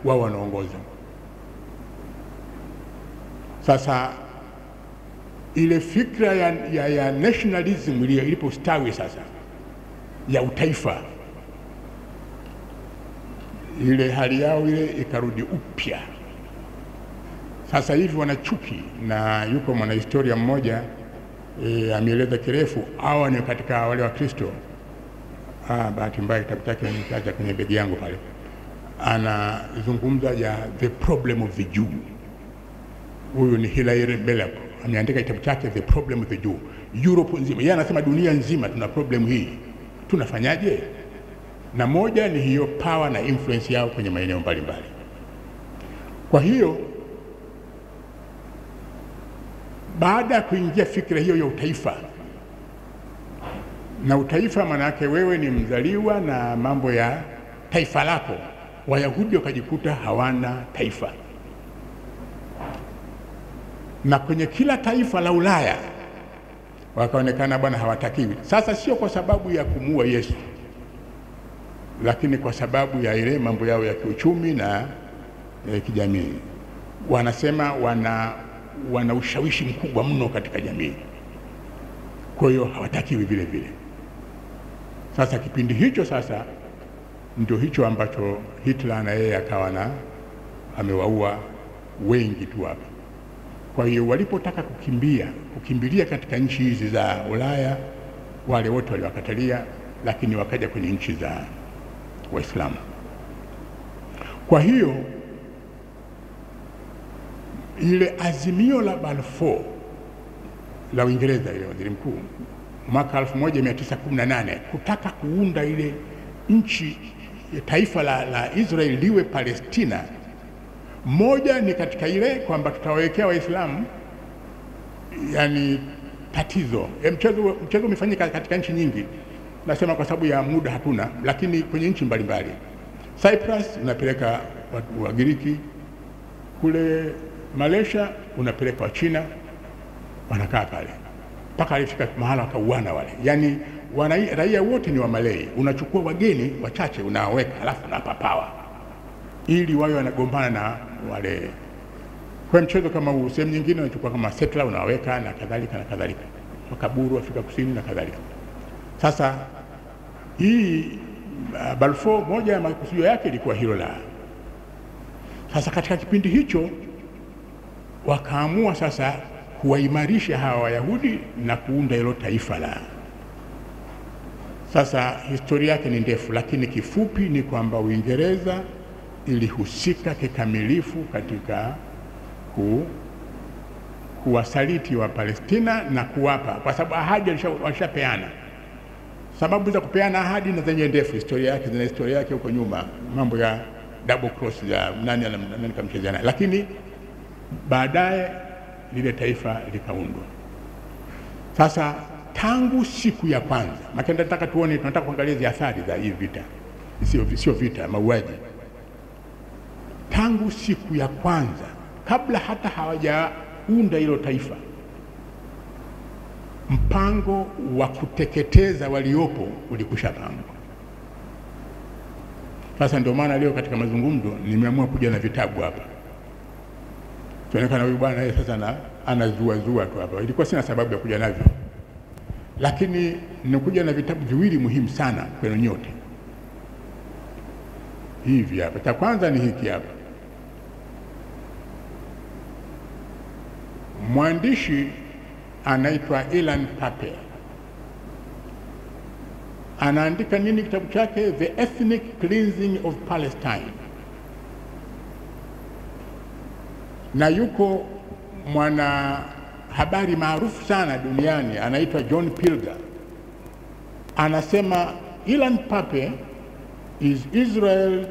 wao wanaongoza. Sasa ile fikra ya nationalism ilipostawi sasa, ya utaifa, ile hali yao ile ikarudi upya. Sasa hivi wanachuki, na yuko mwanahistoria mmoja ameeleza kirefu, hawa ni katika wale wa Kristo. Bahati mbaya kitabu chake nimeacha kwenye begi yangu pale. Anazungumza ya the problem of the Jew. Huyu ni Hilaire Belloc, ameandika kitabu chake The Problem of the Jew. Europe nzima, yeye anasema dunia nzima tuna problem hii, tunafanyaje? Na moja ni hiyo power na influence yao kwenye maeneo mbalimbali. Kwa hiyo baada ya kuingia fikra hiyo ya utaifa, na utaifa maana yake wewe ni mzaliwa na mambo ya taifa lako, Wayahudi wakajikuta hawana taifa, na kwenye kila taifa la Ulaya wakaonekana bwana hawatakiwi. Sasa sio kwa sababu ya kumuua Yesu, lakini kwa sababu ya ile mambo yao ya kiuchumi na kijamii. Wanasema wana ushawishi mkubwa mno katika jamii, kwa hiyo hawatakiwi vile vile. Sasa kipindi hicho sasa ndio hicho ambacho Hitler na yeye akawa amewaua wengi tu hapa. Kwa hiyo walipotaka kukimbilia katika nchi hizi za Ulaya, wale wote waliwakatalia, lakini wakaja kwenye nchi za Waislamu. Kwa hiyo ile azimio la Balfour la Uingereza, ile waziri mkuu, mwaka 1918 kutaka kuunda ile nchi, taifa la Israeli liwe Palestina. Moja ni katika ile kwamba tutawawekea Waislamu yani tatizo. Mchezo umefanyika katika nchi nyingi, nasema kwa sababu ya muda hatuna, lakini kwenye nchi mbalimbali. Cyprus unapeleka Wagiriki, kule Malaysia unapeleka wa China, wanakaa pale mpaka alifika mahala wakauana wale. Yani raia wote ni wa Malay, unachukua wageni wachache unaweka, alafu unapapawa ili wawe wanagombana na wale. Kwa mchezo kama huu, sehemu nyingine unachukua kama settler unaweka na kadhalika na kadhalika, makaburu Afrika Kusini na kadhalika. Sasa hii Balfour, moja ya makusudio yake ilikuwa hilo la. Sasa katika kipindi hicho wakaamua sasa kuwaimarisha hawa Wayahudi na kuunda hilo taifa la. Sasa historia yake ni ndefu, lakini kifupi ni kwamba Uingereza ilihusika kikamilifu katika kuwasaliti wa Palestina na kuwapa, kwa sababu ahadi walishapeana. Sababu za kupeana ahadi na zenye ndefu, historia yake huko nyuma, mambo ya double cross ya nani kamchezea naye, lakini baadaye lile taifa likaundwa. Sasa tangu siku ya kwanza, makenda nataka tuone, tunataka kuangalia athari za hii vita, sio vita, mauaji. Tangu siku ya kwanza, kabla hata hawajaunda hilo taifa, mpango wa kuteketeza waliopo ulikushapangwa. Sasa ndio maana leo katika mazungumzo nimeamua kuja na vitabu hapa. Tunaonekana huyu bwana yeye sasa anazua tu hapa. Ilikuwa sina sababu ya kuja navyo, lakini nikuja na vitabu viwili muhimu sana kwenu nyote. Hivi hapa, cha kwanza ni hiki hapa. Mwandishi anaitwa Ilan Pappé. Anaandika nini kitabu chake? The Ethnic Cleansing of Palestine. Na yuko mwana habari maarufu sana duniani anaitwa John Pilger. Anasema Ilan Pappé is Israel's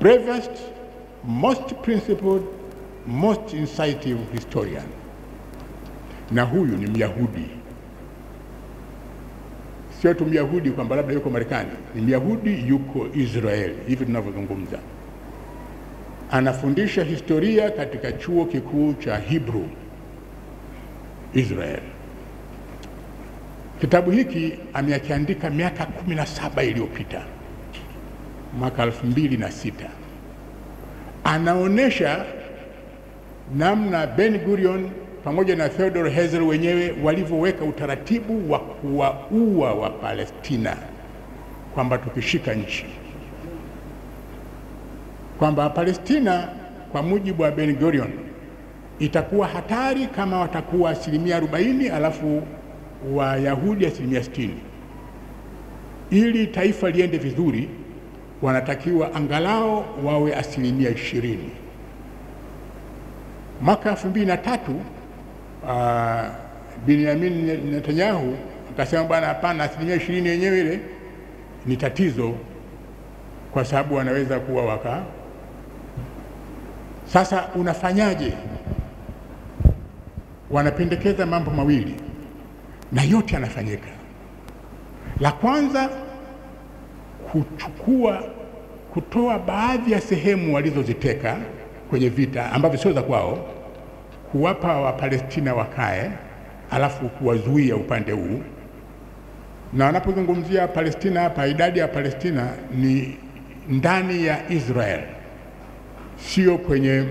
bravest, most principled, most incisive historian. Na huyu ni Myahudi, sio tu Myahudi kwamba labda yuko Marekani, ni Myahudi yuko Israeli hivi tunavyozungumza. Anafundisha historia katika chuo kikuu cha Hebrew Israel. Kitabu hiki amekiandika miaka 17 iliyopita, mwaka 2006. anaonesha namna Ben Gurion pamoja na Theodore Herzl wenyewe walivyoweka utaratibu wa kuwaua wa Palestina, kwamba tukishika nchi, kwamba Palestina kwa mujibu wa Ben Gurion itakuwa hatari kama watakuwa 40% alafu Wayahudi 60%. Ili taifa liende vizuri wanatakiwa angalau wawe 20%. Mwaka 2003 Benjamin Netanyahu akasema bwana, hapana, 20% yenyewe ile ni tatizo, kwa sababu wanaweza kuwa waka. Sasa unafanyaje? Wanapendekeza mambo mawili na yote yanafanyika. La kwanza, kutoa baadhi ya sehemu walizoziteka kwenye vita ambavyo sio za kwao, kuwapa Wapalestina wakae, alafu kuwazuia upande huu. Na wanapozungumzia Palestina hapa, idadi ya Palestina ni ndani ya Israel, sio kwenye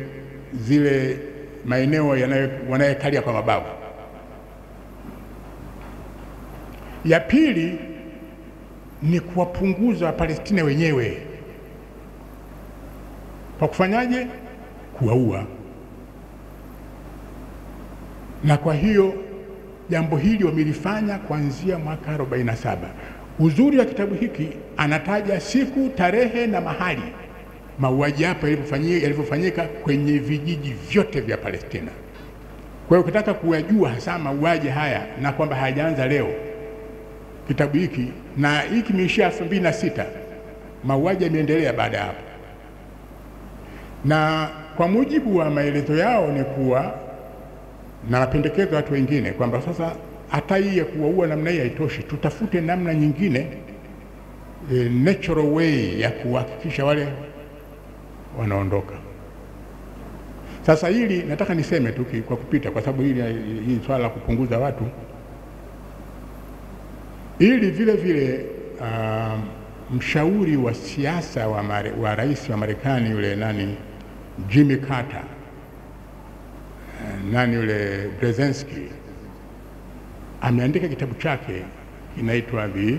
zile maeneo wanayekalia kwa mabavu. Ya pili ni kuwapunguza Palestina wenyewe. Kwa kufanyaje? Kuwaua. Na kwa hiyo jambo hili wamelifanya kuanzia mwaka 47. Uzuri wa kitabu hiki, anataja siku, tarehe na mahali mauaji hapa yalivyofanyika kwenye vijiji vyote vya Palestina. Kwa hiyo ukitaka kuyajua hasa mauaji haya na kwamba hayajaanza leo, kitabu hiki, na hiki kimeishia 2006, mauaji yameendelea baada ya hapo. Na kwa mujibu wa maelezo yao ni kuwa na mapendekezo watu wengine kwamba sasa hata hii ya kuwaua namna hii haitoshi, tutafute namna nyingine, natural way ya kuhakikisha wale wanaondoka. Sasa hili nataka niseme tu kwa kupita, kwa sababu hili swala la kupunguza watu, ili vile vile mshauri wa siasa wa rais wa Marekani yule Jimmy Carter, yule Brzezinski, ameandika kitabu chake kinaitwa The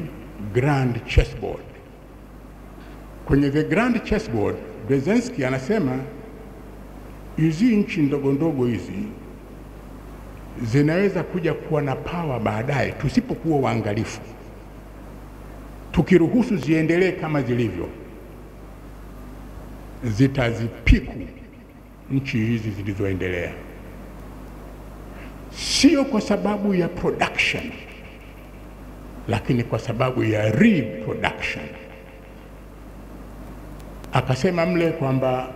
Grand Chessboard. Kwenye The Grand Chessboard, Brzezinski anasema hizi nchi ndogo ndogo hizi zinaweza kuja kuwa na power baadaye tusipokuwa waangalifu. Tukiruhusu ziendelee kama zilivyo, zitazipiku nchi hizi zilizoendelea, sio kwa sababu ya production, lakini kwa sababu ya reproduction. Akasema mle kwamba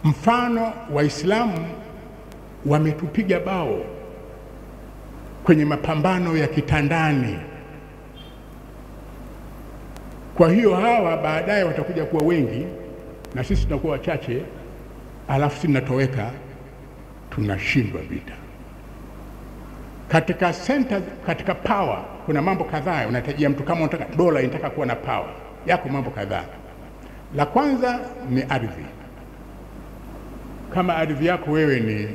mfano Waislamu wametupiga bao kwenye mapambano ya kitandani. Kwa hiyo hawa baadaye watakuja kuwa wengi na sisi tunakuwa wachache, alafu sisi tunatoweka, tunashindwa vita. Katika center, katika power kuna mambo kadhaa unahitajia mtu. Kama unataka dola inataka kuwa na power yako, mambo kadhaa. La kwanza ni ardhi. Kama ardhi yako wewe ni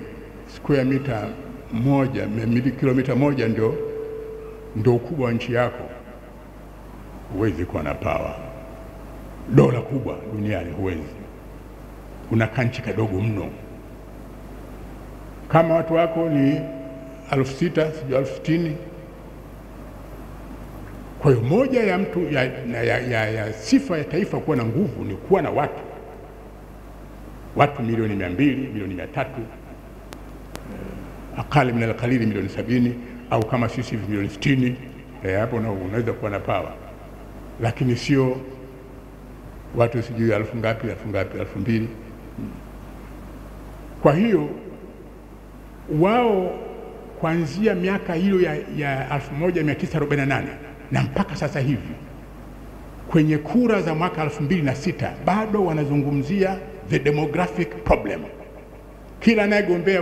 square meter 1, kilomita 1 ndio ukubwa wa nchi yako, huwezi kuwa na power. Dola kubwa duniani huwezi, una kanchi kadogo mno. Kama watu wako ni 6,000 sio 60,000. Kwa hiyo moja ya mtu ya sifa ya taifa kuwa na nguvu ni kuwa na watu milioni 200, milioni 300, akali min al-qalili milioni 70, au kama sisi milioni 60. Hapo unaweza kuwa na power, lakini sio watu sijui 1000 ngapi 2000. Kwa hiyo wao kuanzia miaka hiyo ya 1948 na mpaka sasa hivi kwenye kura za mwaka 2006 bado wanazungumzia the demographic problem. Kila anayegombea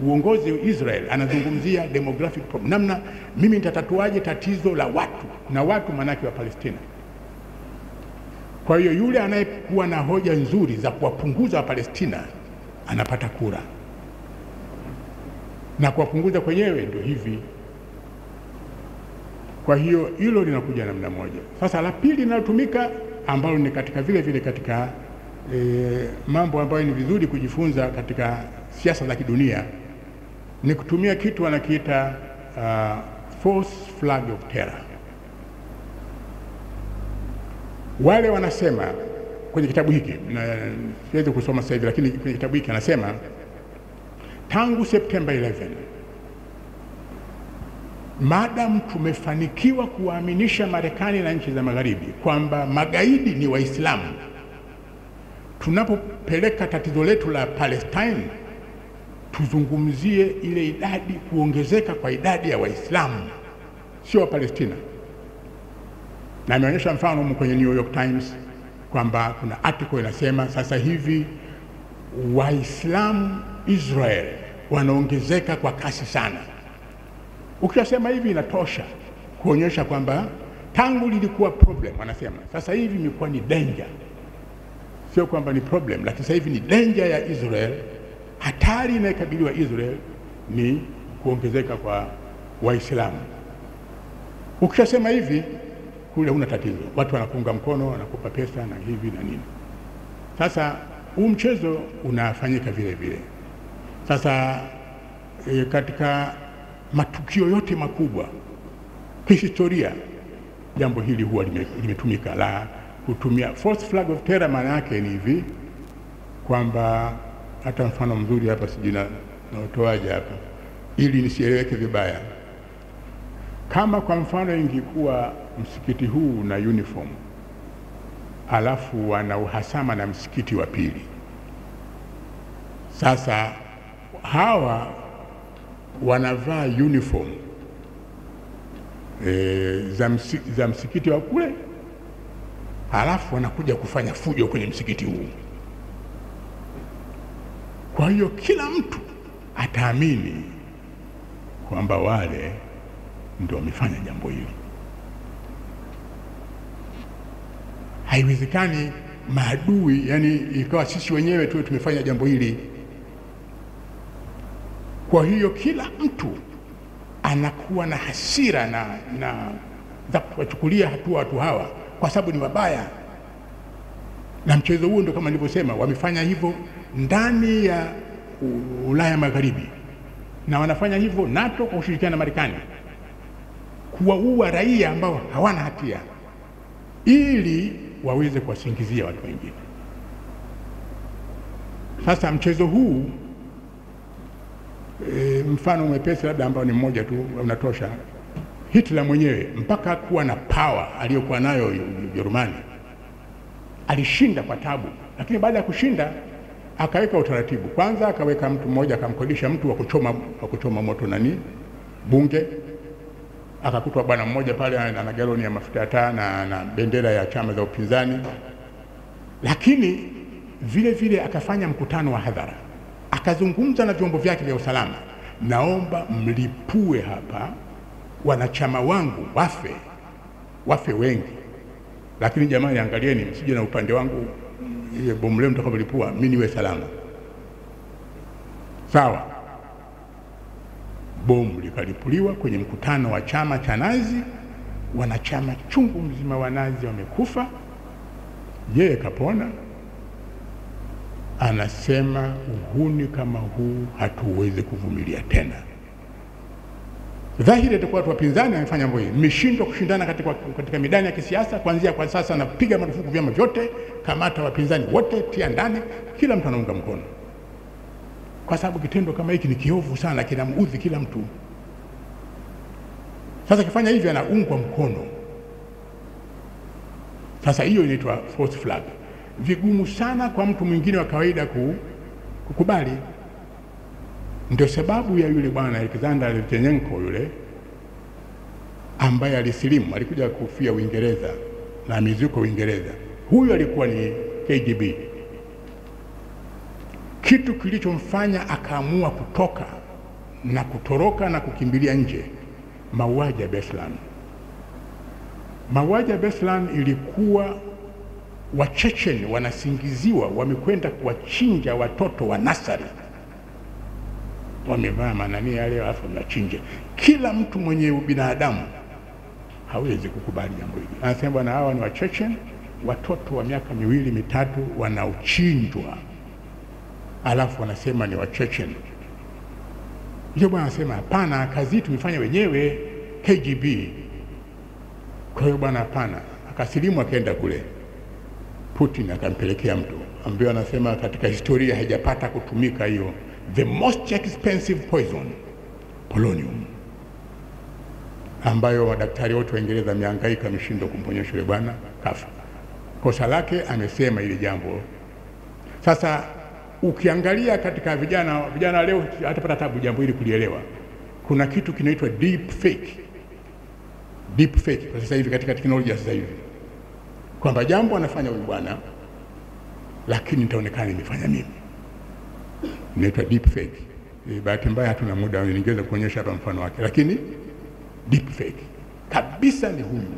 uongozi wa Israel anazungumzia demographic problem. Namna mimi nitatatuaje tatizo la watu, na watu manake wa Palestina. Kwa hiyo yule anayekuwa na hoja nzuri za kuwapunguza Wapalestina anapata kura, na kuwapunguza kwenyewe ndio hivi. Kwa hiyo hilo linakuja namna moja. Sasa la pili linalotumika, ambalo ni katika vile vile katika mambo ambayo ni vizuri kujifunza katika siasa za kidunia, ni kutumia kitu wanakiita false flag of terror. Wale wanasema kwenye kitabu hiki, na siwezi kusoma sasa hivi, lakini kwenye kitabu hiki anasema tangu September 11, madam tumefanikiwa kuwaaminisha Marekani na nchi za magharibi kwamba magaidi ni Waislamu, tunapopeleka tatizo letu la Palestine tuzungumzie ile idadi, kuongezeka kwa idadi ya Waislamu, sio wa Palestina. Na ameonyesha mfano kwenye New York Times kwamba kuna article inasema sasa hivi Waislamu Israel wanaongezeka kwa kasi sana. Ukisema hivi inatosha kuonyesha kwamba tangu lilikuwa problem, wanasema sasa hivi imekuwa ni danger. Sio kwamba ni problem, lakini sasa hivi ni danger ya Israel. Hatari inayokabiliwa Israel ni kuongezeka kwa Waislamu. Ukisema hivi kule una tatizo, watu wanakuunga mkono, wanakupa pesa na hivi na nini. Sasa huu mchezo unafanyika vile vile. Sasa katika matukio yote makubwa kihistoria, jambo hili huwa limetumika, la kutumia false flag of terror. Maana yake ni hivi kwamba, hata mfano mzuri hapa sijui na utoaje hapa ili nisieleweke vibaya. Kama kwa mfano ingekuwa msikiti huu na uniform, alafu wana uhasama na msikiti wa pili, sasa hawa wanavaa uniform za msikiti wa kule, halafu wanakuja kufanya fujo kwenye msikiti huu. Kwa hiyo kila mtu ataamini kwamba wale ndio wamefanya jambo hili. Haiwezekani maadui, yani ikawa sisi wenyewe tu tumefanya jambo hili. Kwa hiyo kila mtu anakuwa na hasira na za kuwachukulia hatua watu hawa kwa sababu ni wabaya. Na mchezo huo ndio kama nilivyosema, wamefanya hivyo ndani ya Ulaya Magharibi, na wanafanya hivyo NATO kwa kushirikiana na Marekani, kuwaua raia ambao hawana hatia ili waweze kuwasingizia watu wengine. Sasa mchezo huu mfano mwepesi labda ambao ni mmoja tu unatosha. Hitler mwenyewe mpaka kuwa na power aliyokuwa nayo Ujerumani alishinda kwa tabu, lakini baada ya kushinda akaweka utaratibu. Kwanza akaweka mtu mmoja, akamkodisha mtu wa kuchoma moto bunge. Akakutwa bwana mmoja pale ana galoni ya mafuta ya taa na bendera ya chama za upinzani. Lakini vile vile akafanya mkutano wa hadhara, akazungumza na vyombo vyake vya usalama, naomba mlipue hapa, wanachama wangu wafe wengi, lakini jamani angalieni msije na upande wangu ile bomu leo mtakapolipua mimi niwe salama. Sawa. Bomu likalipuliwa kwenye mkutano wa chama cha Nazi, wanachama chungu mzima wa Nazi wamekufa, yeye kapona. Anasema uhuni kama huu hatuwezi kuvumilia tena. Dhahiri atakuwa watu wapinzani wamefanya mambo hili, mmeshindwa kushindana katika midani ya kisiasa. Kuanzia kwa sasa napiga marufuku vyama vyote, kamata wapinzani wote, tia ndani, kila mtu anaunga mkono, kwa sababu kitendo kama hiki ni kiovu sana, kinamuudhi kila mtu. Sasa kifanya hivi anaungwa mkono. Sasa hiyo inaitwa false flag. Vigumu sana kwa mtu mwingine wa kawaida kukubali. Ndio sababu ya yule bwana Alexander Litvinenko yule ambaye alisilimu, alikuja kufia Uingereza na mizuko Uingereza. Huyu alikuwa ni KGB. Kitu kilichomfanya akaamua kutoka na kutoroka na kukimbilia nje, mauaji ya Beslan. Mauaji ya Beslan ilikuwa Wachechen wanasingiziwa wamekwenda kuwachinja watoto wa nasari, wamevaa manani yale alafu wanachinja. Kila mtu mwenye ubinadamu hawezi kukubali jambo hili. Anasema bwana, hawa ni Wachechen, watoto wa miaka 2 3 wanaochinjwa, alafu wanasema ni Wachechen. Ndio bwana anasema hapana, kazi tumefanya wenyewe KGB. Kwa hiyo bwana hapana, akasilimu akaenda kule. Putin akampelekea mtu ambaye anasema katika historia haijapata kutumika hiyo, the most expensive poison, polonium, ambayo madaktari wote wa Uingereza wamehangaika mshindo kumponyesha yule bwana, kafa. Kosa lake amesema ile jambo. Sasa ukiangalia katika vijana leo hatapata tabu jambo hili kulielewa. Kuna kitu kinaitwa deep fake. Deep fake kwa sasa hivi katika teknolojia sasa hivi, kwamba jambo anafanya huyu bwana lakini nitaonekana nimefanya mimi. Inaitwa deep fake. Bahati mbaya hatuna muda ningeweza kuonyesha hapa mfano wake, lakini deep fake kabisa ni huyu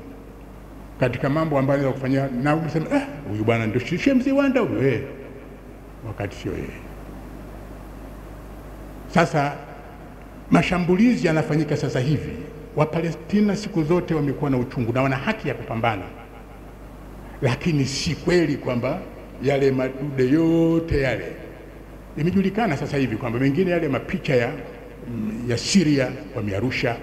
katika mambo ambayo anaweza kufanya, na unasema huyu bwana ndio James Wanda huyo, wakati sio yeye. Sasa mashambulizi yanafanyika sasa hivi. Wapalestina siku zote wamekuwa na uchungu na wana haki ya kupambana, lakini si kweli kwamba yale madude yote yale imejulikana sasa hivi kwamba mengine yale mapicha ya Syria wamearusha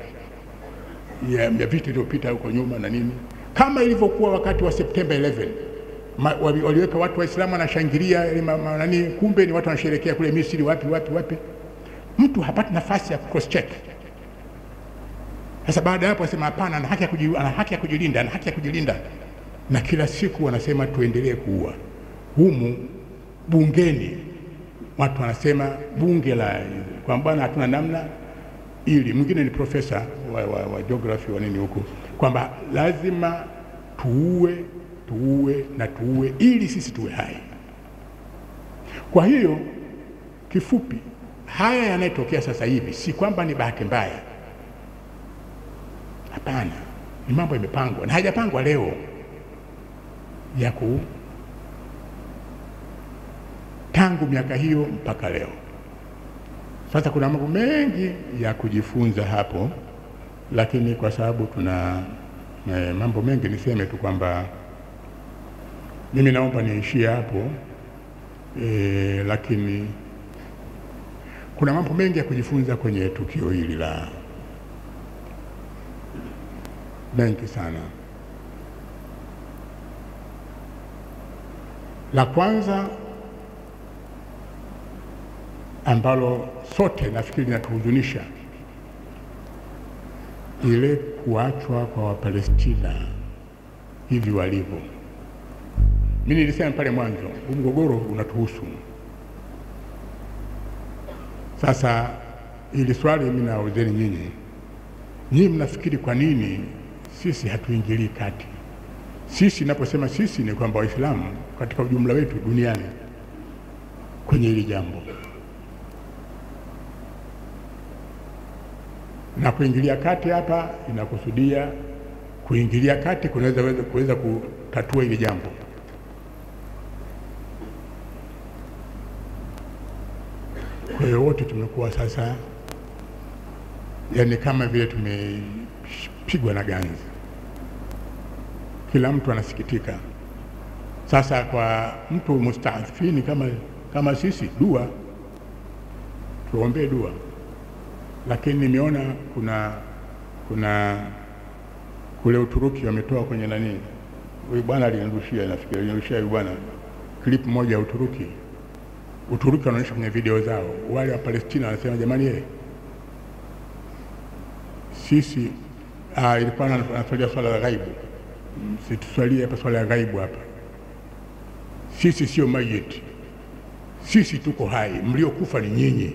ya vita iliyopita huko nyuma na nini, kama ilivyokuwa wakati wa September 11 waliweka watu Waislamu wanashangilia nani, kumbe ni watu wanasherehekea kule Misri wapi. Mtu hapati nafasi ya cross check. Sasa baada ya hapo wasema hapana, ana haki ya kujilinda, na kila siku wanasema tuendelee kuua. Humu bungeni watu wanasema bunge la kwa bwana hatuna namna, ili mwingine ni profesa wa geography wa nini huko, kwamba lazima tuue ili sisi tuwe hai. Kwa hiyo kifupi, haya yanayotokea sasa hivi si kwamba ni bahati mbaya, hapana, ni mambo yamepangwa na hajapangwa leo tangu miaka hiyo mpaka leo. Sasa kuna mambo mengi ya kujifunza hapo, lakini kwa sababu tuna mambo mengi niseme tu kwamba mimi naomba niishie hapo, lakini kuna mambo mengi ya kujifunza kwenye tukio hili la mengi sana. La kwanza ambalo sote nafikiri linatuhuzunisha, ile kuachwa kwa Wapalestina hivi walivyo. Mimi nilisema pale mwanzo, mgogoro unatuhusu. Sasa ili swali mimi naulizeni nyinyi mnafikiri kwa nini sisi hatuingilii kati? Sisi naposema sisi ni kwamba Waislamu katika ujumla wetu duniani kwenye hili jambo. Na kuingilia kati hapa inakusudia kuingilia kati kuweza kutatua hili jambo. Kwa hiyo wote tumekuwa sasa, yani kama vile tumepigwa na ganzi. Kila mtu anasikitika. Sasa kwa mtu mustaathifini kama sisi, tuombee dua. Lakini nimeona kuna kule Uturuki wametoa kwenye nani, huyu bwana alinirushia, nafikiri alinirushia huyu bwana clip moja ya Uturuki wanaonyesha kwenye video zao. Wale wa Palestina wanasema jamani, sisi ilikuwa anaswalia swala la ghaibu, situswalie hapa swala la ghaibu hapa. Sisi sio mayiti, sisi tuko hai, mliokufa ni nyinyi,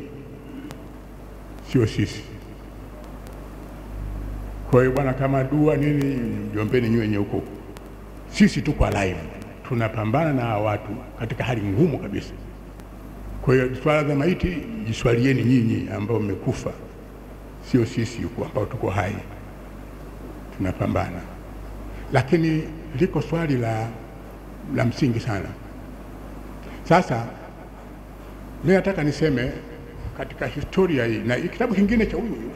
sio sisi. Kwa hiyo bwana, kama dua nini, mjombeni nyinyi huko. Sisi tuko alive, tunapambana na watu katika hali ngumu kabisa. Kwa hiyo swala za maiti jiswalieni nyinyi ambao mmekufa, sio sisi huko ambao tuko hai tunapambana. Lakini liko swali la la msingi sana. Sasa mimi nataka niseme katika historia hii, na kitabu kingine cha huyu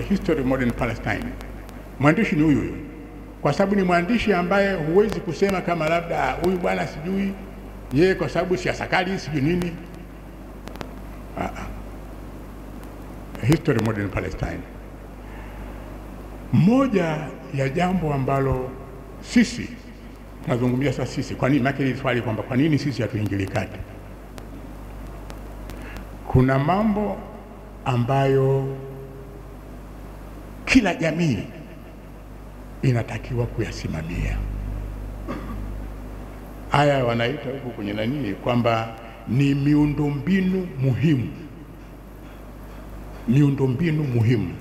History of Modern Palestine, mwandishi ni huyu, kwa sababu ni mwandishi ambaye huwezi kusema kama labda huyu bwana sijui yeye kwa sababu siasa kali sijui nini. History of Modern Palestine. Moja ya jambo ambalo sisi tunazungumzia sasa, sisi kwa nini, maana swali kwamba kwa nini sisi hatuingili kati. Kuna mambo ambayo kila jamii inatakiwa kuyasimamia. Haya wanaita huko kwenye nani kwamba ni miundombinu muhimu. Miundombinu muhimu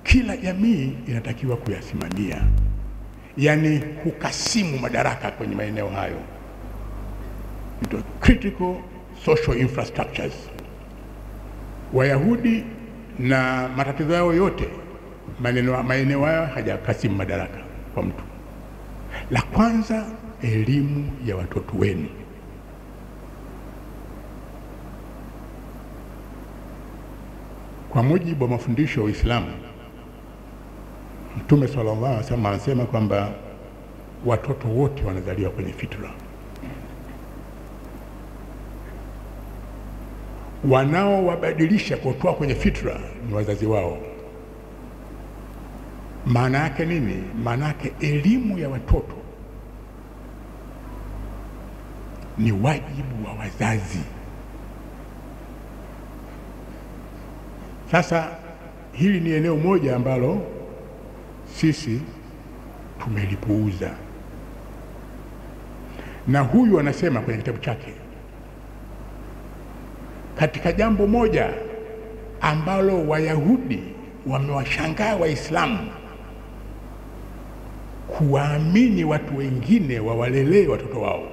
kila jamii inatakiwa kuyasimamia, yani kukasimu madaraka kwenye maeneo hayo, critical social infrastructures. Wayahudi na matatizo yao yote, maeneo hayo hajakasimu madaraka kwa mtu. La kwanza, elimu ya watoto wenu. Kwa mujibu wa mafundisho ya Uislamu, Mtume sallallahu alaihi wasallam anasema kwamba watoto wote wanazaliwa kwenye fitra. Wanaowabadilisha kutoa kwenye fitra ni wazazi wao. Maana yake nini? Maana yake elimu ya watoto ni wajibu wa wazazi. Sasa hili ni eneo moja ambalo sisi tumelipuuza, na huyu anasema kwenye kitabu chake, katika jambo moja ambalo Wayahudi wamewashangaa Waislamu, kuwaamini watu wengine wawalelee watoto wao.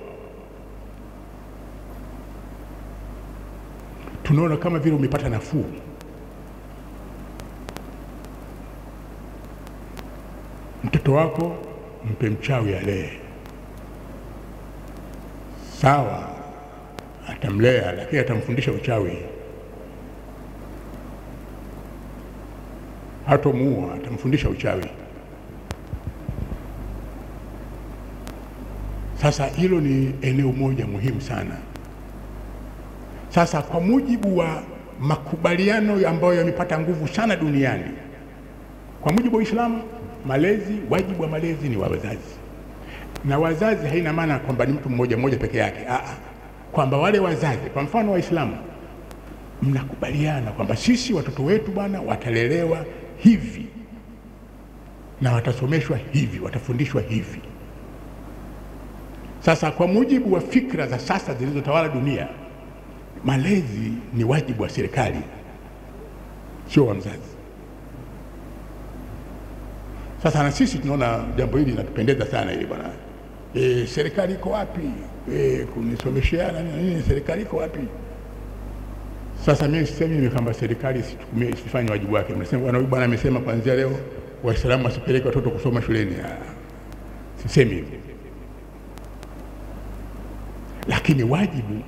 Tunaona kama vile umepata nafuu. Mtoto wako mpe mchawi alee, sawa, atamlea lakini atamfundisha uchawi. Hatomuua, atamfundisha uchawi. Sasa hilo ni eneo moja muhimu sana. Sasa kwa mujibu wa makubaliano ambayo yamepata nguvu sana duniani, kwa mujibu wa Uislamu, malezi, wajibu wa malezi ni wa wazazi. Na wazazi haina maana kwamba ni mtu mmoja mmoja peke yake. Kwamba wale wazazi, kwa mfano Waislamu, mnakubaliana kwamba sisi watoto wetu bwana watalelewa hivi na watasomeshwa hivi, watafundishwa hivi. Sasa kwa mujibu wa fikra za sasa zilizotawala dunia, malezi ni wajibu wa serikali, sio wa mzazi. Sasa na sisi tunaona jambo hili linatupendeza sana hili bwana. Serikali iko wapi? Kunisomeshea nini, serikali iko wapi? Sasa mimi sisemi kwamba serikali isifanye wajibu wake. Mnasema bwana amesema kuanzia leo Waislamu wasipeleke watoto kusoma shuleni. Sisemi hivyo. Lakini wajibu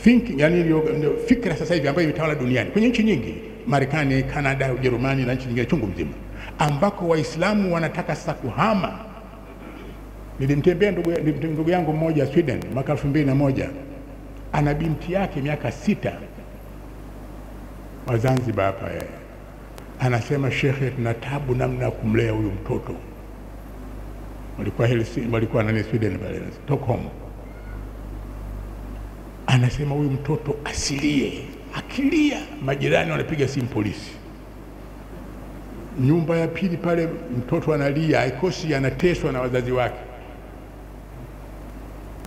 thinking, yani ndio fikra sasa hivi ambayo imetawala duniani kwenye nchi nyingi, Marekani, Canada, Ujerumani na nchi nyingine chungu mzima, ambako Waislamu wanataka sasa kuhama. Nilimtembea ndugu yangu mmoja Sweden mwaka 2001, ana binti yake miaka 6 wa Zanzibar hapa. Anasema, Sheikh, tuna tabu namna kumlea huyu mtoto. Walikuwa nani Sweden pale Stockholm. Anasema huyu mtoto asilie, akilia majirani wanapiga simu polisi. Nyumba ya pili pale mtoto analia, haikosi anateswa na wazazi wake.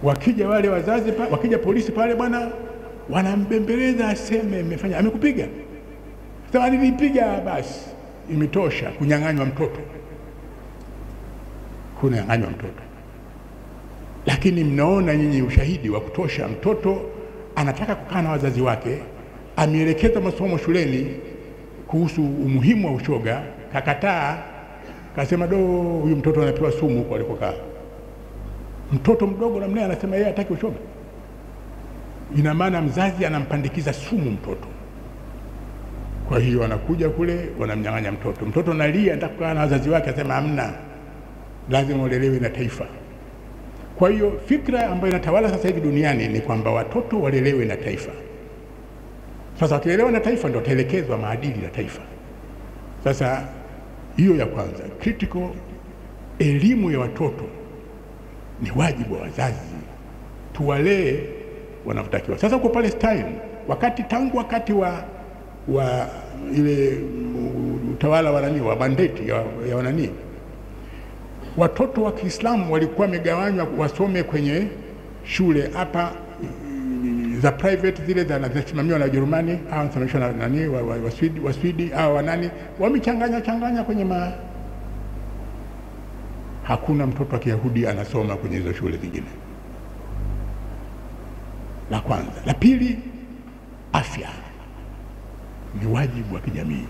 Wakija wale wazazi pale, wakija polisi pale bwana, wanambembeleza aseme amefanya, amekupiga. Sasa nilipiga, basi imetosha kunyang'anywa mtoto. Kunyang'anywa mtoto. Lakini mnaona nyinyi ushahidi wa kutosha, mtoto anataka kukaa na wazazi wake, ameelekeza masomo shuleni kuhusu umuhimu wa ushoga, kakataa, Kasema huyu mtoto anapewa sumu huko alikokaa. Mtoto mdogo namna anasema yeye hataki ushoga. Ina maana mzazi anampandikiza sumu mtoto. Kwa hiyo anakuja kule wanamnyang'anya mtoto. Mtoto analia anataka kukaa na wazazi wake, asema hamna, lazima ulelewe na taifa. Kwa hiyo fikra ambayo inatawala sasa hivi duniani ni kwamba watoto walelewe na taifa. Sasa wakilelewa na taifa ndio wataelekezwa maadili ya taifa. Sasa hiyo ya kwanza, critical elimu ya watoto ni wajibu wa wazazi, tuwalee wanavyotakiwa. Sasa kwa Palestine, tangu wakati wa ile utawala wa nani wa bandeti ya wanani, watoto wa Kiislamu walikuwa wamegawanywa wasome kwenye shule hapa za private, zile zinasimamiwa na Ujerumani au zinasimamiwa na nani wa Sweden au wanani, wamechanganya kwenye hakuna mtoto wa Kiyahudi anasoma kwenye hizo shule zingine. La kwanza. La pili, afya ni wajibu wa kijamii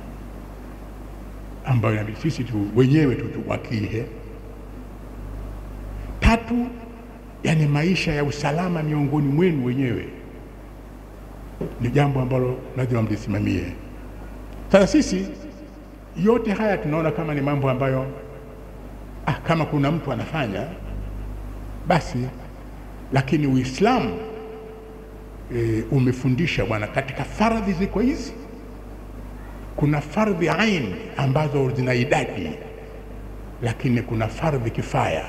ambayo inabidi sisi wenyewe tuwakie. Tatu, yani maisha ya usalama miongoni mwenu wenyewe ni jambo ambalo lazima mlisimamie. Sasa sisi yote haya tunaona kama ni mambo ambayo kama kuna mtu anafanya basi, lakini Uislamu umefundisha bwana, katika faradhi ziko hizi. Kuna fardhi ain ambazo zina idadi, lakini kuna fardhi kifaya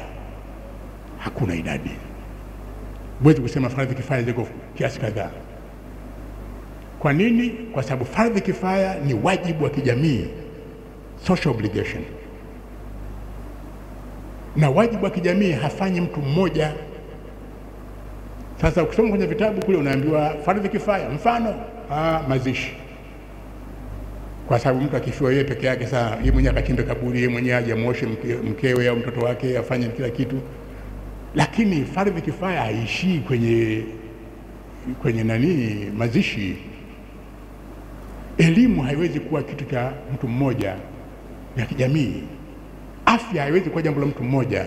hakuna idadi. Huwezi kusema fardhi kifaya ziko kiasi kadhaa. Kwa nini? Kwa sababu fardhi kifaya ni wajibu wa kijamii, social obligation. Na wajibu wa kijamii hafanyi mtu mmoja. Sasa ukisoma kwenye vitabu kule unaambiwa fardhi kifaya, mfano mazishi. Kwa sababu mtu akifiwa yeye peke yake, sasa yeye mwenyewe akachimbe kaburi, yeye mwenyewe aje muoshe mkewe au mtoto wake, afanye kila kitu. Lakini fardhi kifaya haishii kwenye mazishi. Elimu haiwezi kuwa kitu cha mtu mmoja ya kijamii. Afya haiwezi kuwa jambo la mtu mmoja.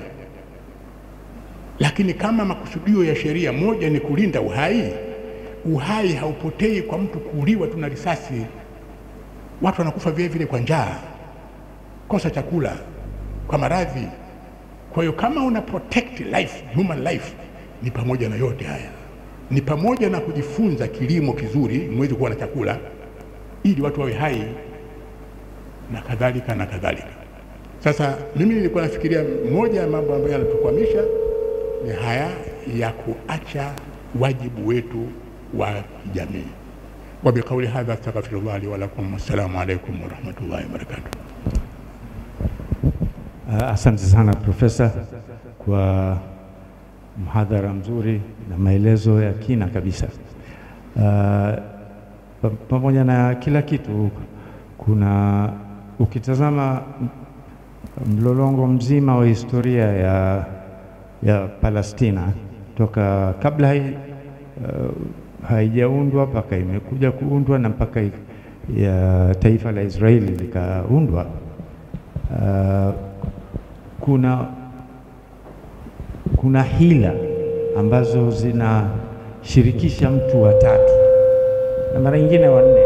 Lakini kama makusudio ya sheria moja ni kulinda uhai haupotei kwa mtu kuuliwa tu na risasi. Watu wanakufa vile vile kwa njaa, kosa chakula, kwa maradhi. Kwa hiyo kama una protect life, human life, ni pamoja na yote haya. Ni pamoja na kujifunza kilimo kizuri, mwezi kuwa na chakula, ili watu wawe hai na kadhalika na kadhalika. Sasa mimi nilikuwa nafikiria moja ya mambo ambayo yanatukwamisha ni haya ya kuacha wajibu wetu wa jamii. وبقول هذا استغفر الله لي ولكم والسلام عليكم ورحمة الله وبركاته. Asante sana Profesa kwa mhadhara mzuri na maelezo ya kina kabisa. Pamoja na kila kitu, kuna ukitazama mlolongo mzima wa historia ya Palestina toka kabla haijaundwa mpaka imekuja kuundwa na mpaka ya taifa la Israeli likaundwa. Kuna hila ambazo zinashirikisha mtu wa tatu na mara nyingine wa nne.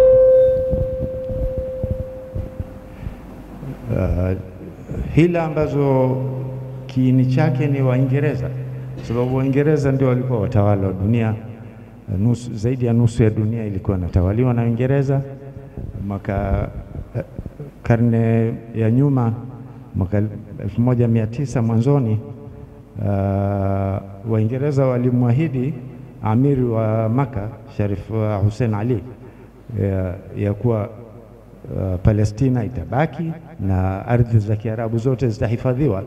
Hila ambazo kiini chake ni Waingereza, sababu Waingereza ndio walikuwa watawala wa dunia. Zaidi ya nusu ya dunia ilikuwa inatawaliwa na Uingereza. Karne ya nyuma, mwaka 1900 mwanzoni, Waingereza walimwahidi amiri wa Maka, Sharif Hussein Ali, ya kuwa Palestina itabaki na ardhi za Kiarabu zote zitahifadhiwa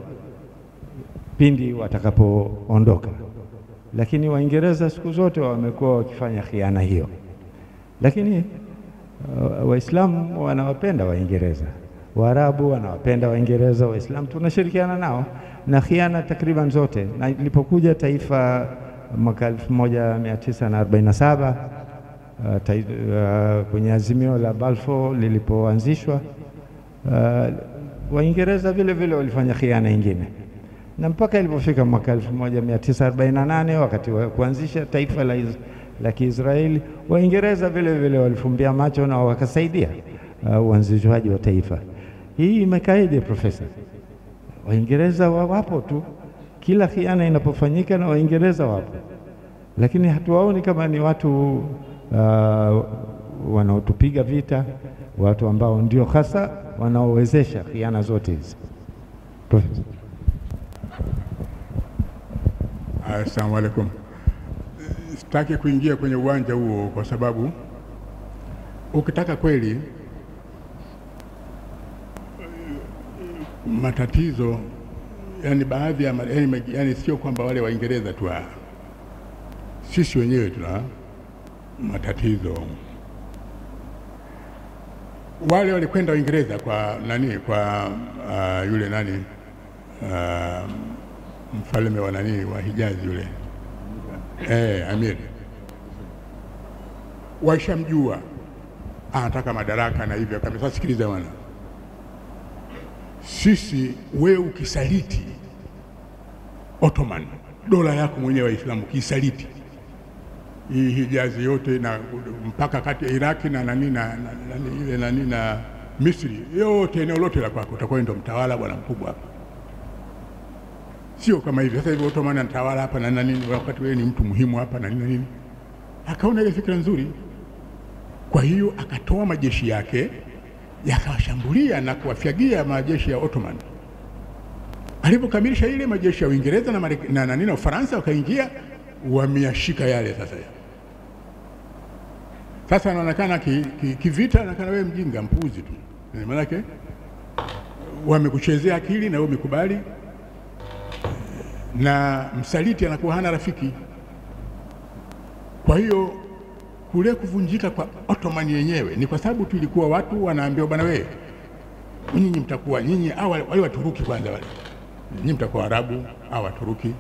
pindi watakapoondoka. Lakini Waingereza siku zote wamekuwa wakifanya khiana hiyo. Lakini Waislamu wanawapenda Waingereza, Waarabu wanawapenda Waingereza, Waislamu tunashirikiana nao na khiana takriban zote. Na ilipokuja taifa mwaka 1947 kwenye azimio la Balfour lilipoanzishwa, Waingereza vile vile walifanya khiana nyingine, na mpaka ilipofika mwaka 1948 wakati wa kuanzisha taifa la Kiisraeli, Waingereza vile vile walifumbia macho na wakasaidia uanzishwaji wa taifa. Hii imekaide profesa? Waingereza wapo tu, kila khiana inapofanyika na Waingereza wapo, lakini hatuwaoni kama ni watu wanaotupiga vita, watu ambao ndio hasa wanaowezesha khiana zote hizi. Profesa. Assalamu alaikum. Sitaki kuingia kwenye uwanja huo kwa sababu ukitaka kweli matatizo, yani baadhi ya yani sio kwamba wale Waingereza tu, sisi wenyewe tuna matatizo. Wale walikwenda Uingereza kwa nani, kwa yule nani, mfalme wa nani wa Hijazi yule, Amir, waishamjua anataka madaraka na hivyo kama. Sasa sikiliza wana, sisi wewe ukisaliti Ottoman, dola yako mwenyewe Waislamu kisaliti hii Hijazi yote na mpaka kati ya Iraki na nani na ile nani na Misri yote, eneo lote la kwako utakuwa ndio mtawala bwana mkubwa hapa. Sio kama hivi sasa hivi Ottoman anatawala hapa na nini, wakati wewe ni mtu muhimu hapa na nini. Akaona ile fikra nzuri, kwa hiyo akatoa majeshi yake yakawashambulia na kuwafyagia majeshi ya Ottoman. Alipokamilisha ile, majeshi ya Uingereza na nani na Ufaransa wakaingia, wameyashika yale. Sasa anaonekana kivita, anaonekana wewe mjinga, mpuzi tu, maana yake wamekuchezea akili na wewe umekubali, na msaliti anakuwa hana rafiki. Kwa hiyo kule kuvunjika kwa Ottoman yenyewe ni kwa sababu tulikuwa watu wanaambiwa bwana, wewe nyinyi mtakuwa nyinyi wale Waturuki kwanza, wale nyinyi mtakuwa Arabu au Waturuki,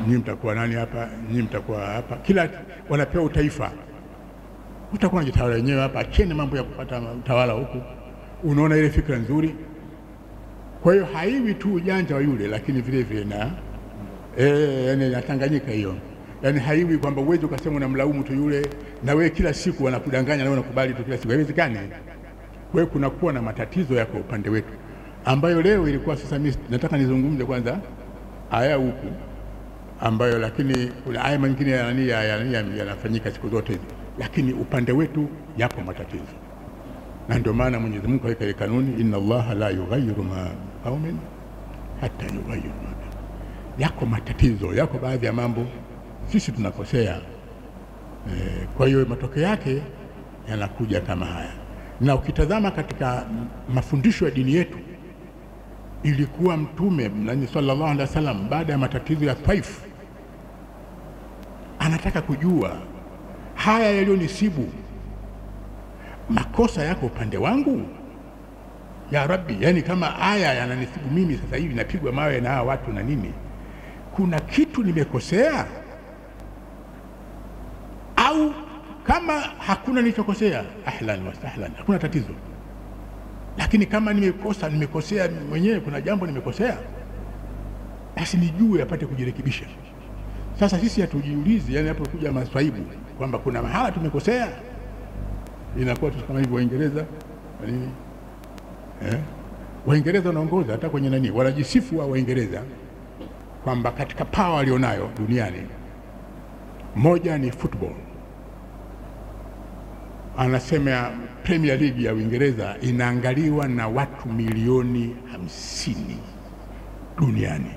nyinyi mtakuwa nani hapa, nyinyi mtakuwa hapa, kila wanapewa utaifa, utakuwa unajitawala wenyewe hapa, acheni mambo ya kupata utawala huku. Unaona ile fikra nzuri. Kwa hiyo haiwi tu ujanja wa yule, lakini vile vile na yani natanganyika hiyo, yani haiwi kwamba uwezo ukasema unamlaumu tu yule na wewe kila siku wanakudanganya na wewe unakubali tu kila siku, haiwezekani. Kwa hiyo kunakuwa na matatizo yako upande wetu ambayo leo ilikuwa. Sasa mimi nataka nizungumze kwanza aya huku ambayo, lakini kuna aya mengine yanafanyika siku zote, lakini upande wetu yako matatizo. Na ndio maana Mwenyezi Mungu kaweka ile kanuni, inna Allaha la yughayyiru ma qaumin hatta yughayyiru ma yako matatizo, yako baadhi ya mambo sisi tunakosea. Kwa hiyo matokeo yake yanakuja kama haya. Na ukitazama katika mafundisho ya dini yetu, ilikuwa Mtume sallallahu alaihi wasallam baada ya matatizo ya Taif anataka kujua haya yaliyonisibu, makosa yako upande wangu ya Rabbi, yani kama haya yananisibu mimi sasa hivi napigwa mawe na hawa watu na nini, kuna kitu nimekosea? Au kama hakuna nilichokosea, ahlan wa sahlan, hakuna tatizo. Lakini kama nimekosea mwenyewe, kuna jambo nimekosea, basi nijue apate kujirekebisha. Sasa sisi hatujiulizi, yani hapo kuja maswaibu kwamba kuna mahala tumekosea, inakuwa tu kama hivyo Waingereza nini. Waingereza wanaongoza hata kwenye nani, wanajisifu wa Waingereza kwamba katika power walionayo duniani, moja ni football. Anasema Premier League ya Uingereza inaangaliwa na watu milioni 50 duniani.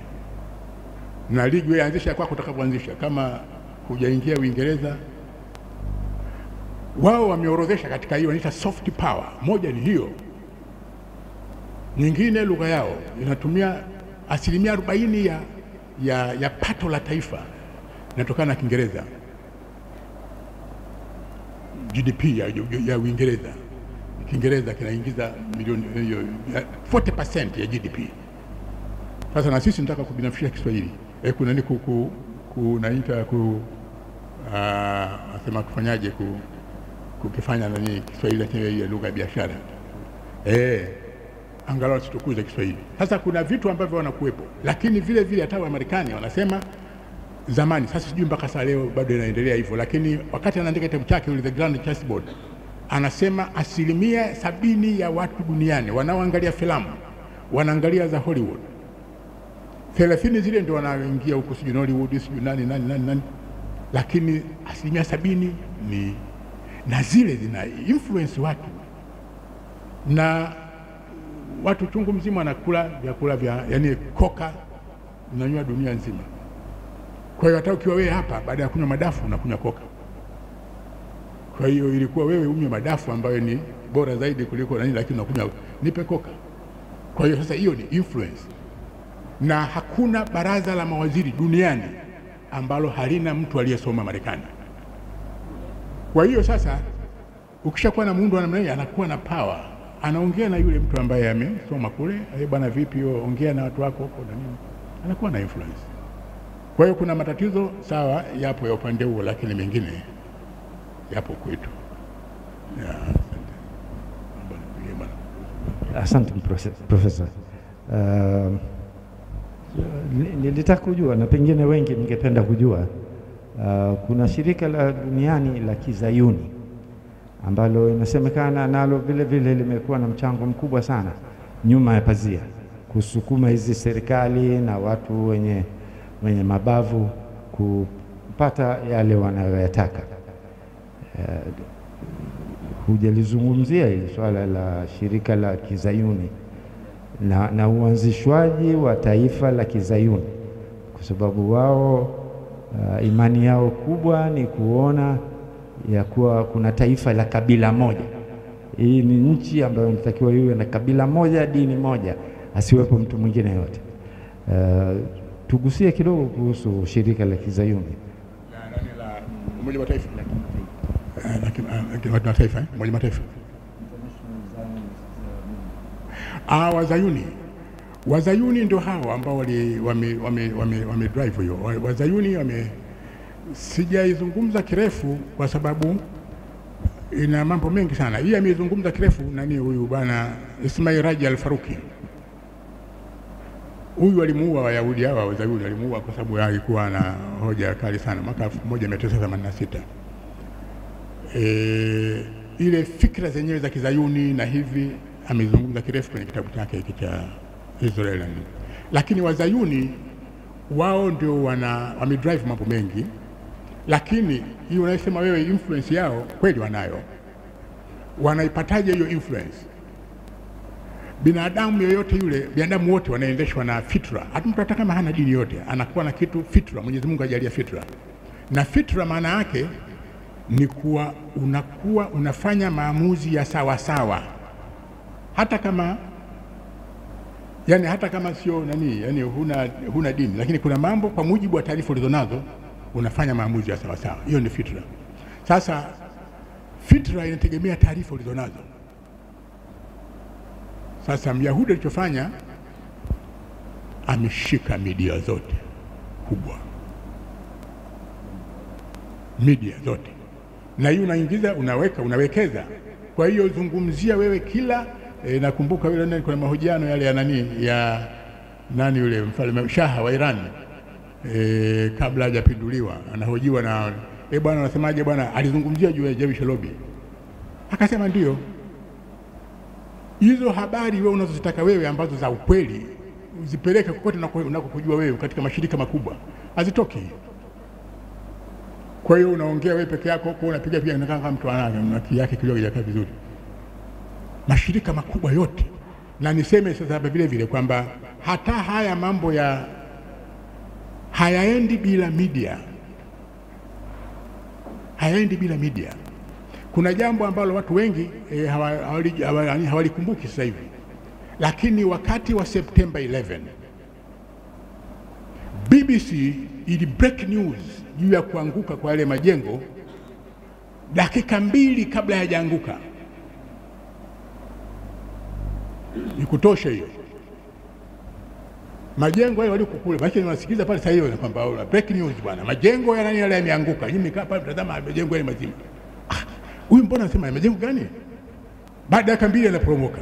Na ligi wewe anzisha kwako utakapoanzisha, kama hujaingia Uingereza, wao wameorodhesha katika hiyo inaitwa soft power. Moja ni hiyo. Nyingine lugha yao inatumia 40% ya pato la taifa inatokana na Kiingereza. GDP ya Uingereza, Kiingereza kinaingiza milioni 40% ya GDP. Sasa na sisi tunataka kubinafsisha Kiswahili. Kuna nini kunaita nasema kufanyaje kukifanya nani Kiswahili chenye ya lugha ya biashara. angalau situkuze Kiswahili. Sasa kuna vitu ambavyo wanakuwepo, lakini vile vile hata wa Marekani wanasema zamani, sasa sijui mpaka sasa leo bado inaendelea hivyo, lakini wakati anaandika kitabu chake yule The Grand Chessboard, anasema 70% ya watu duniani wanaoangalia filamu wanaangalia za Hollywood, 30 zile ndio wanaingia huko sijui Hollywood sijui nani, lakini 70% ni na zile zina influence watu, na watu chungu mzima wanakula vyakula vya yani koka unanywa dunia nzima. Kwa hiyo hata ukiwa wewe hapa baada ya kunywa madafu unakunywa koka. Kwa hiyo ilikuwa wewe unywe madafu ambayo ni bora zaidi kuliko nani, lakini unakunywa nipe koka. Kwa hiyo sasa hiyo ni influence, na hakuna baraza la mawaziri duniani ambalo halina mtu aliyesoma Marekani. Kwa hiyo sasa ukishakuwa na muundo wa namna hiyo, anakuwa na power, anaongea na yule mtu ambaye amesoma kule, bwana vipi ongea na watu wako huko na nini, anakuwa na influence. Kwa hiyo kuna matatizo sawa yapo ya upande huo, lakini mengine yapo kwetu. Asante Profesa. Nilitaka kujua na pengine wengi ningependa kujua, kuna shirika la duniani la Kizayuni ambalo inasemekana nalo vile vile limekuwa na mchango mkubwa sana nyuma ya pazia kusukuma hizi serikali na watu wenye mabavu kupata yale wanayoyataka. Hujalizungumzia hili swala la shirika la Kizayuni na uanzishwaji wa taifa la Kizayuni, kwa sababu wao imani yao kubwa ni kuona ya kuwa kuna taifa la kabila moja. Hii ni nchi ambayo inatakiwa iwe na kabila moja, dini moja, asiwepo mtu mwingine yote. Tugusie kidogo kuhusu shirika la Kizayuni la Umoja wa Mataifa. Umoja wa Mataifa. Wazayuni ndio hao ambao wame drive hiyo. Wazayuni sijaizungumza kirefu kwa sababu ina mambo mengi sana. Hii amezungumza kirefu nani huyu bwana Ismail Raji al-Faruqi. Huyu alimuua Wayahudi hawa, Wazayuni alimuua kwa sababu alikuwa na hoja kali sana mwaka 1986. Ile fikra zenyewe za Kizayuni na hivi amezungumza kirefu kwenye kitabu chake hiki cha Israel. Lakini Wazayuni wao ndio wamedrive mambo mengi, lakini hiyo unasema wewe influence yao kweli wanayo. Wanaipataje hiyo influence? Binadamu yoyote yule, binadamu wote wanaendeshwa na fitra. Hata mtu kama hana dini yote anakuwa na kitu fitra. Mwenyezi Mungu ajalia fitra. Na fitra maana yake ni kuwa unakuwa unafanya maamuzi ya sawa sawa. Hata kama sio nani, huna dini, lakini kuna mambo kwa mujibu wa taarifa ulizonazo unafanya maamuzi ya sawa sawa. Hiyo ni fitra. Sasa fitra inategemea taarifa ulizonazo. Sasa Myahudi alichofanya, ameshika media zote kubwa, media zote, na hiyo unaingiza, unawekeza. Kwa hiyo zungumzia wewe kila nakumbuka yule nani, kuna mahojiano yale ya nani yule mfalme Shah wa Iran kabla hajapinduliwa, anahojiwa na bwana unasemaje bwana, alizungumzia juu ya Jewish lobby, akasema ndio hizo habari wewe unazozitaka wewe ambazo za ukweli uzipeleke kokote unakojua wewe katika mashirika makubwa, hazitoki. Kwa hiyo unaongea wewe peke yako, kwa unapiga pia kama mtu ana yake kidogo hajakaa vizuri. Mashirika makubwa yote, na niseme sasa vile vile kwamba hata haya mambo hayaendi bila media. Hayaendi bila media. Kuna jambo ambalo watu wengi hawalikumbuki sasa hivi, lakini wakati wa September 11 BBC ili break news juu ya kuanguka kwa yale majengo dakika 2 kabla hayajaanguka. Nikutosha hiyo. Majengo hayo waliko kule, basi wanasikiza pale sasa hiyo kwamba break news bwana, majengo ya nani yale yameanguka. Mimi nikaa pale mtazama majengo yale mazima. Huyu mbona anasema majengo gani? Baada ya dakika 2 yanaporomoka.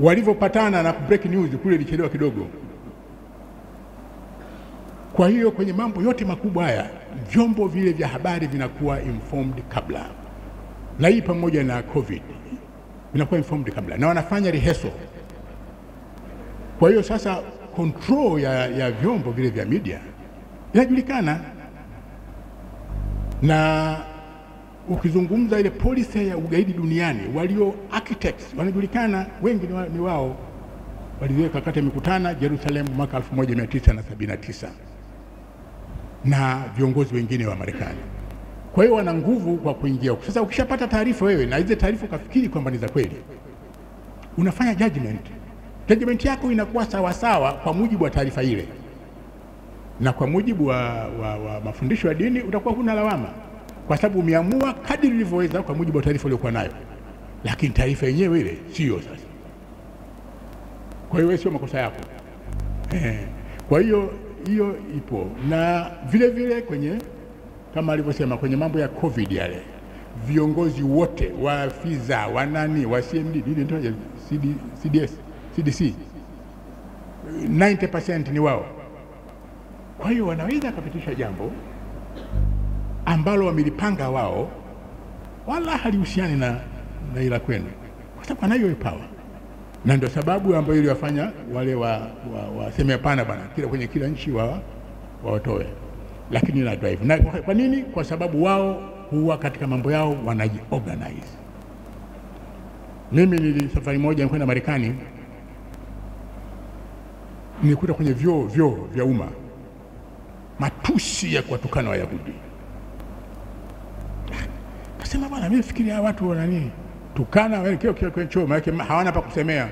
walivyopatana na break news kule ilichelewa kidogo. Kwa hiyo kwenye mambo yote makubwa haya vyombo vile vya habari vinakuwa informed kabla, na hii pamoja na COVID vinakuwa informed kabla na wanafanya rehearsal. Kwa hiyo sasa control ya vyombo vile vya media inajulikana, na ukizungumza ile policy ya ugaidi duniani walio architects wanajulikana, wengi ni wao waliweka wakati mikutana Jerusalem mwaka 1979 na viongozi wengine wa Marekani. Kwa hiyo wana nguvu kwa kuingia. Sasa ukishapata taarifa wewe na hizo taarifa ukafikiri kwamba ni za kweli, unafanya judgment yako inakuwa sawa sawa kwa mujibu wa taarifa ile, na kwa mujibu wa mafundisho ya dini utakuwa huna lawama, kwa sababu umeamua kadri ulivyoweza kwa mujibu wa taarifa uliyokuwa nayo, lakini taarifa yenyewe ile sio. Sasa kwa hiyo sio makosa yako. Kwa hiyo ipo, na vile vile kwenye kama alivyosema kwenye mambo ya COVID yale, viongozi wote wa FISA wa nani wa CMD ndio CDC 90% ni wao. Kwa hiyo wanaweza kupitisha jambo ambalo wamelipanga wao, wala halihusiani na ila kwenu, kwa sababu anayo power. Na ndio sababu ambayo iliwafanya wale waseme hapana bana, kwenye kila nchi watoe, lakini na drive. Na kwa nini? Kwa sababu wao huwa katika mambo yao wanajiorganize. Mimi safari moja kwenda Marekani, nilikuta kwenye vyoo vya umma matusi ya kuwatukana Wayahudi. Kasema bwana, mimi fikiria watu wana nini tukana wewe kwenye choo, maana hawana pa kusemea.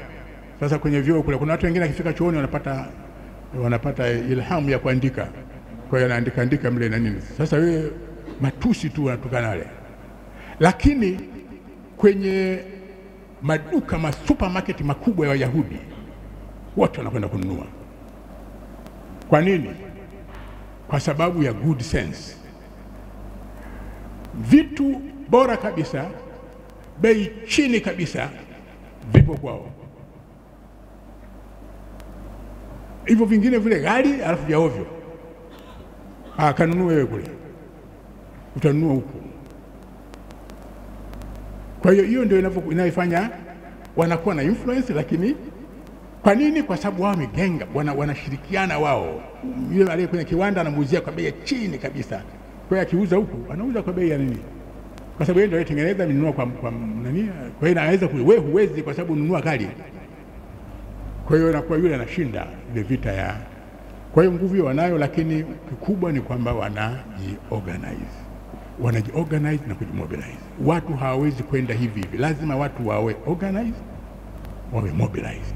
Sasa kwenye vyoo kule kuna watu wengine akifika chooni wanapata ilhamu ya kuandika, kwa hiyo anaandika mle na nini. Sasa wewe matusi tu wanatukana wale, lakini kwenye maduka supermarket makubwa ya Wayahudi watu wanakwenda kununua. Kwa nini? Kwa sababu ya good sense. Vitu bora kabisa, bei chini kabisa vipo kwao. Hivyo vingine vile ghali alafu vya ovyo, kanunue wewe kule, utanunua huko. Kwa hiyo ndio inayofanya wanakuwa na influence. Lakini kwa nini? Kwa sababu wao migenga, wanashirikiana wao. Yule aliye kwenye kiwanda anamuuzia kwa bei ya chini kabisa, kwa hiyo akiuza huku anauza kwa bei ya nini? Kwa sababu yeye ndio anatengeneza, ninunua kwa nani? Kwa hiyo anaweza wewe huwezi, kwa sababu ununua kali. Kwa hiyo inakuwa yule anashinda ile vita ya. Kwa hiyo nguvu wanayo, lakini kikubwa ni kwamba wanajiorganize na kujimobilize. Watu hawawezi kwenda hivi, lazima watu wawe organized, wawe mobilized.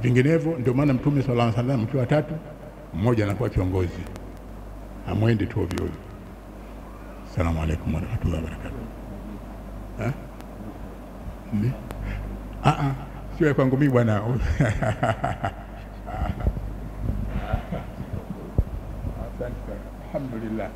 Vinginevyo ndio maana Mtume sallallahu alaihi wasallam mkiwa watatu, mmoja anakuwa kiongozi, amwende tu ovyo. Asalamu alaykum wa rahmatullahi wa barakatuh. Sio kwangu mimi bwana. Alhamdulillah.